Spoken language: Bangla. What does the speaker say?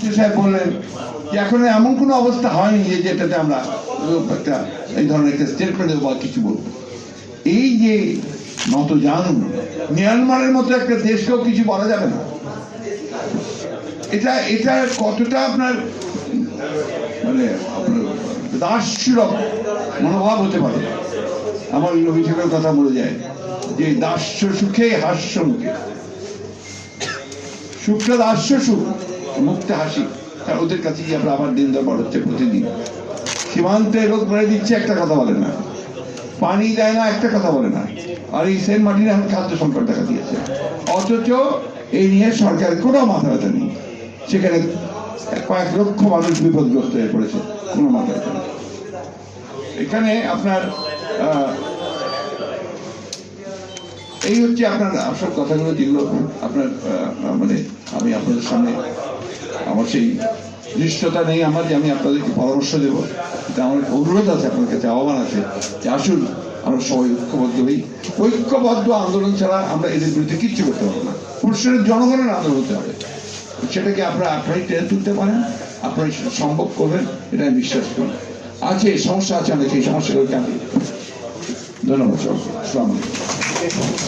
মন্ত্রী সাহেব বললেন যে এখন এমন কোনো অবস্থা হয়নি যে যেটাতে আমরা একটা এই ধরনের একটা স্টেটমেন্ট দেবো বা কিছু বলবো। এই যে নতজানু মিয়ানমারের মতো একটা দেশকেও কিছু বলা যাবে না, এটা কতটা আপনার মানে আপনার দাসসুলভ মনোভাব হতে পারে। আমার অভিযোগের কথা বলে যায় যে দাস্য সুখে হাস্য মুখে, সুখটা দাস্য সুখ, মুখটা হাসি। ওদের কাছে গিয়ে আমরা আবার দিন দরবার হচ্ছে প্রতিদিন। সীমান্তে লোক মেরে দিচ্ছে, একটা কথা বলে না, পানি দেয় না, একটা কথা বলে না। আর এই সেন্ট মার্টিনে এখন খাদ্য সংকট দেখা দিয়েছে, অথচ এই নিয়ে সরকারের কোনো মাথা ব্যথা নেই। সেখানে কয়েক লক্ষ মানুষ বিপদগ্রস্ত হয়ে পড়েছে, কোনো মাথা ব্যথা নেই। এখানে আপনার এই হচ্ছে আপনার আসল কথাগুলো, যেগুলো আপনার মানে আমি আপনাদের সামনে আমার সেই দৃষ্টতা নেই আমার যে আমি আপনাদেরকে পরামর্শ দেবো। আমার অনুরোধ আছে, আপনার কাছে আহ্বান আছে যে আসুন আমরা সবাই ঐক্যবদ্ধ হই। ঐক্যবদ্ধ আন্দোলন ছাড়া আমরা এদের বিরুদ্ধে কিচ্ছু করতে পারবো না। পুরুষের জনগণের আন্দোলন হতে হবে, সেটাকে আপনারাই টেনে তুলতে পারেন, আপনারাই সম্ভব করবেন, এটা আমি বিশ্বাস করি। আছে সমস্যা আছে, আমরা সেই সমস্যাগুলোকে আমি ধন্যবাদ। আসসালামু আলাইকুম।